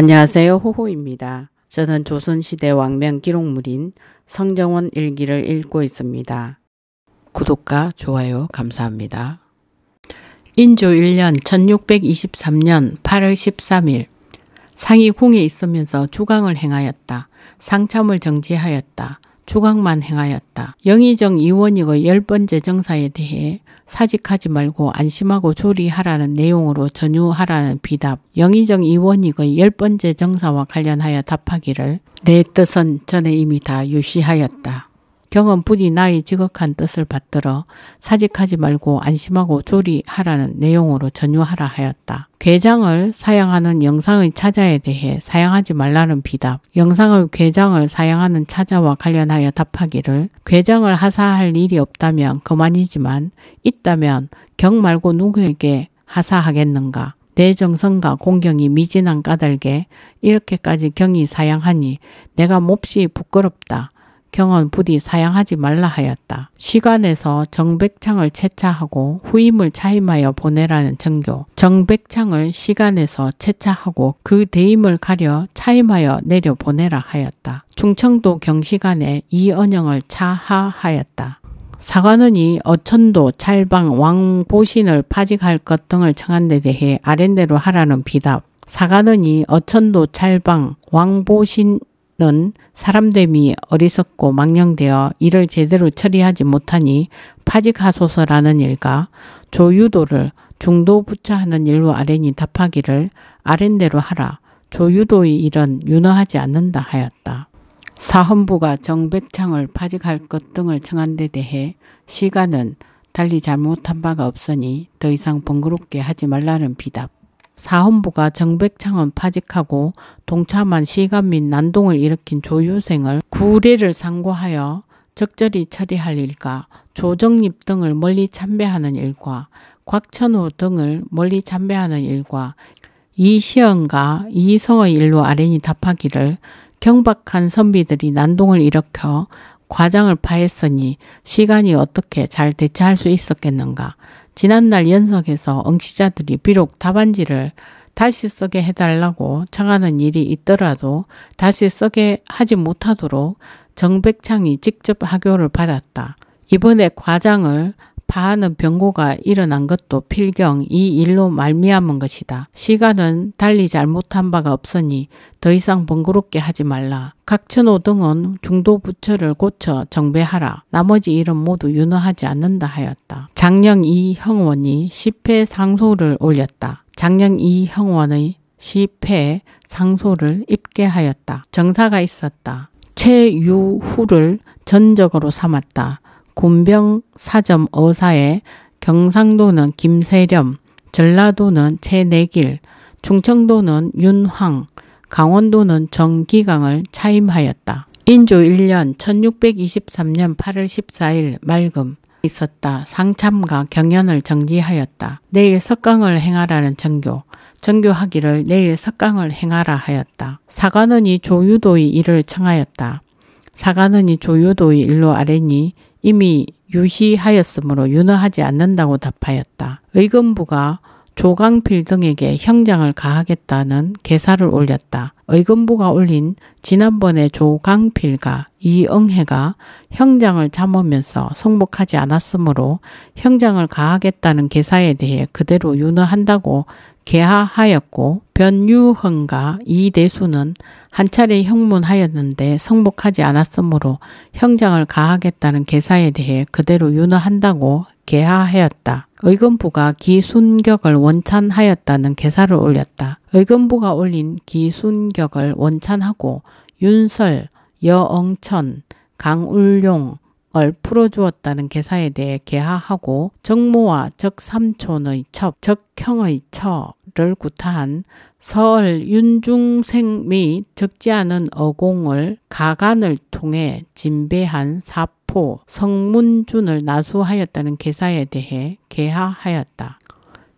안녕하세요. 호호입니다. 저는 조선시대 왕명 기록물인 성정원 일기를 읽고 있습니다. 구독과 좋아요 감사합니다. 인조 1년 1623년 8월 13일 상이 궁에 있으면서 주강을 행하였다. 상참을 정지하였다. 주강만 행하였다. 영의정 이원익의 10번째 정사에 대해 사직하지 말고 안심하고 조리하라는 내용으로 전유하라는 비답. 영의정 이원익의 10번째 정사와 관련하여 답하기를 내 뜻은 전에 이미 다 유시하였다. 경은 부디 나의 지극한 뜻을 받들어 사직하지 말고 안심하고 조리하라는 내용으로 전유하라 하였다. 궤장을 사양하는 영상의 차자에 대해 사양하지 말라는 비답. 영상의 궤장을 사양하는 차자와 관련하여 답하기를 궤장을 하사할 일이 없다면 그만이지만 있다면 경 말고 누구에게 하사하겠는가. 내 정성과 공경이 미진한 까닭에 이렇게까지 경이 사양하니 내가 몹시 부끄럽다. 경은 부디 사양하지 말라 하였다. 시간에서 정백창을 채차하고 후임을 차임하여 보내라는 정교. 정백창을 시간에서 채차하고 그 대임을 가려 차임하여 내려 보내라 하였다. 충청도 경시간에 이언영을 차하하였다. 사관원이 어천도 찰방 왕보신을 파직할 것 등을 청한 데 대해 아랫대로 하라는 비답. 사관원이 어천도 찰방 왕보신 는 사람됨이 어리석고 망령되어 이를 제대로 처리하지 못하니 파직하소서라는 일과 조유도를 중도부처하는 일로 아뢰니 답하기를 아랜대로 하라. 조유도의 일은 윤허하지 않는다 하였다. 사헌부가 정백창을 파직할 것 등을 청한 데 대해 시가는 달리 잘못한 바가 없으니 더 이상 번거롭게 하지 말라는 비답. 사헌부가 정백창은 파직하고 동참한 시간 및 난동을 일으킨 조유생을 구례를 상고하여 적절히 처리할 일과 조정립 등을 멀리 참배하는 일과 곽천호 등을 멀리 참배하는 일과 이시연과 이성의 일로 아뢰니 답하기를 경박한 선비들이 난동을 일으켜 과장을 파했으니 시간이 어떻게 잘 대처할 수 있었겠는가. 지난날 연석에서 응시자들이 비록 답안지를 다시 쓰게 해달라고 청하는 일이 있더라도 다시 쓰게 하지 못하도록 정백창이 직접 하교를 받았다. 이번에 과장을 파하는 병고가 일어난 것도 필경 이 일로 말미암은 것이다. 시간은 달리 잘못한 바가 없으니 더 이상 번거롭게 하지 말라. 각천호 등은 중도부처를 고쳐 정배하라. 나머지 일은 모두 윤허하지 않는다 하였다. 장령 이형원이 10회 상소를 올렸다. 장령 이형원의 10회 상소를 입계하였다. 정사가 있었다. 최유후를 전적으로 삼았다. 군병 사점 어사에 경상도는 김세렴, 전라도는 최내길, 충청도는 윤황, 강원도는 정기강을 차임하였다. 인조 1년 1623년 8월 14일 맑음 있었다. 상참과 경연을 정지하였다. 내일 석강을 행하라는 정교. 정교하기를 내일 석강을 행하라 하였다. 사관원이 조유도의 일을 청하였다. 사관원이 조유도의 일로 아뢰니 이미 유시하였으므로 윤허하지 않는다고 답하였다. 의금부가 조강필 등에게 형장을 가하겠다는 계사를 올렸다. 의금부가 올린 지난번에 조강필과 이응해가 형장을 잠으면서 성복하지 않았으므로 형장을 가하겠다는 계사에 대해 그대로 윤허한다고 계하하였고 변유흥과 이대수는 한 차례 형문하였는데 성복하지 않았으므로 형장을 가하겠다는 계사에 대해 그대로 윤허한다고 계하하였다. 의금부가 기순격을 원찬하였다는 계사를 올렸다. 의금부가 올린 기순격을 원찬하고 윤설, 여엉천, 강울용, 을 풀어주었다는 계사에 대해 계하하고 적모와 적삼촌의 첩, 적형의 처를 구타한 서을 윤중생 및 적지 않은 어공을 가간을 통해 진배한 사포 성문준을 나수하였다는 계사에 대해 계하하였다.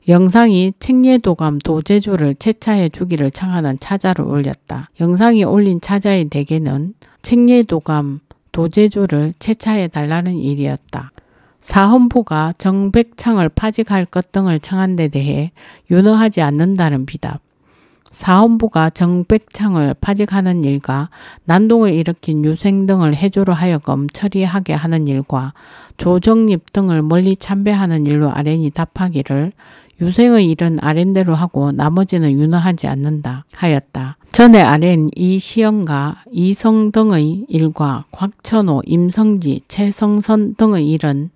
영상이 책례도감 도제조를 채차해 주기를 청하는 차자를 올렸다. 영상이 올린 차자의 대개는 책례도감 도제조를 채차해 달라는 일이었다. 사헌부가 정백창을 파직할 것 등을 청한 데 대해 윤허하지 않는다는 비답. 사헌부가 정백창을 파직하는 일과 난동을 일으킨 유생 등을 해조로 하여금 처리하게 하는 일과 조정립 등을 멀리 참배하는 일로 아렌이 답하기를 유생의 일은 아렌대로 하고 나머지는 윤허하지 않는다 하였다. 전에 아렌 이시영과 이성 등의 일과 곽천호, 임성지, 최성선 등의 일은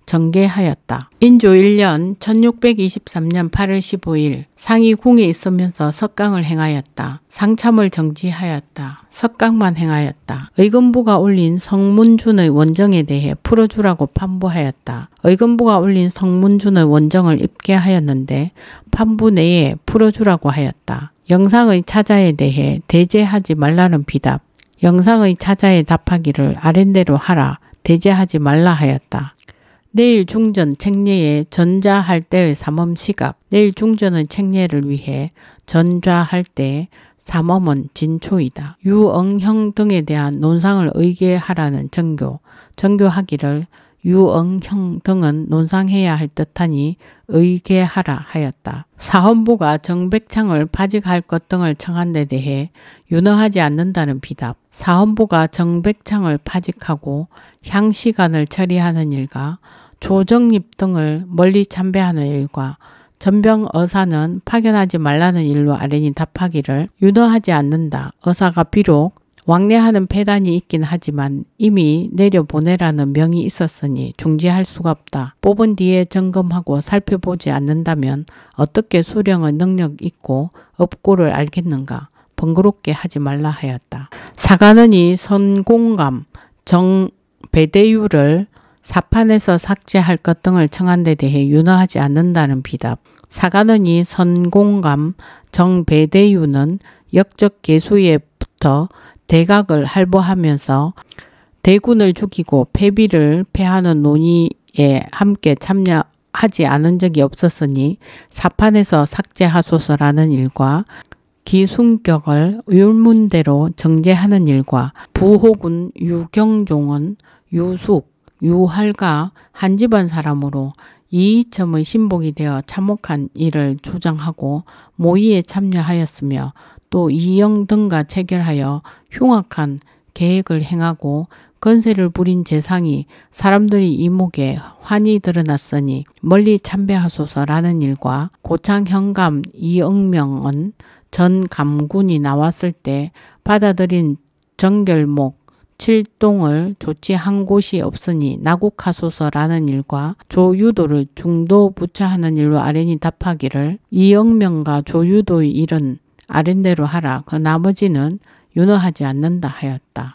정계하였다. 인조 1년 1623년 8월 15일 상이 궁에 있으면서 석강을 행하였다. 상참을 정지하였다. 석강만 행하였다. 의금부가 올린 성문준의 원정에 대해 풀어주라고 판부하였다. 의금부가 올린 성문준의 원정을 입개하였는데 판부 내에 풀어주라고 하였다. 영상의 차자에 대해 대제하지 말라는 비답. 영상의 차자에 답하기를 아랜대로 하라. 대제하지 말라 하였다. 내일 중전 책례에 전좌할 때의 삼엄 시각. 내일 중전의 책례를 위해 전좌할 때 삼엄은 진초이다. 유응형 등에 대한 논상을 의계하라는 정교. 정교하기를 유응형 등은 논상해야 할 듯하니 의계하라 하였다. 사헌부가 정백창을 파직할 것 등을 청한 데 대해 윤허하지 않는다는 비답. 사헌부가 정백창을 파직하고 향시간을 처리하는 일과 조정립 등을 멀리 참배하는 일과 전병 의사는 파견하지 말라는 일로 아렌이 답하기를 윤허하지 않는다. 의사가 비록 왕래하는 폐단이 있긴 하지만 이미 내려보내라는 명이 있었으니 중지할 수가 없다. 뽑은 뒤에 점검하고 살펴보지 않는다면 어떻게 수령의 능력 있고 없고를 알겠는가. 번거롭게 하지 말라 하였다. 사관원이 선공감, 정배대유를 사판에서 삭제할 것 등을 청한 데 대해 윤허하지 않는다는 비답. 사관원이 선공감, 정배대유는 역적 개수에부터 대각을 할보하면서 대군을 죽이고 패비를 패하는 논의에 함께 참여하지 않은 적이 없었으니 사판에서 삭제하소서라는 일과 기순격을 율문대로 정제하는 일과 부호군 유경종은 유숙, 유할과 한 집안 사람으로 이이첨의 신복이 되어 참혹한 일을 조장하고 모의에 참여하였으며 또 이영 등과 체결하여 흉악한 계획을 행하고 건세를 부린 재상이 사람들이 이목에 환히 드러났으니 멀리 참배하소서라는 일과 고창 현감 이응명은 전 감군이 나왔을 때 받아들인 정결목 7동을 조치한 곳이 없으니 나국하소서라는 일과 조유도를 중도 부처하는 일로 아렌이 답하기를 이응명과 조유도의 일은 아랜대로 하라. 그 나머지는 윤허하지 않는다 하였다.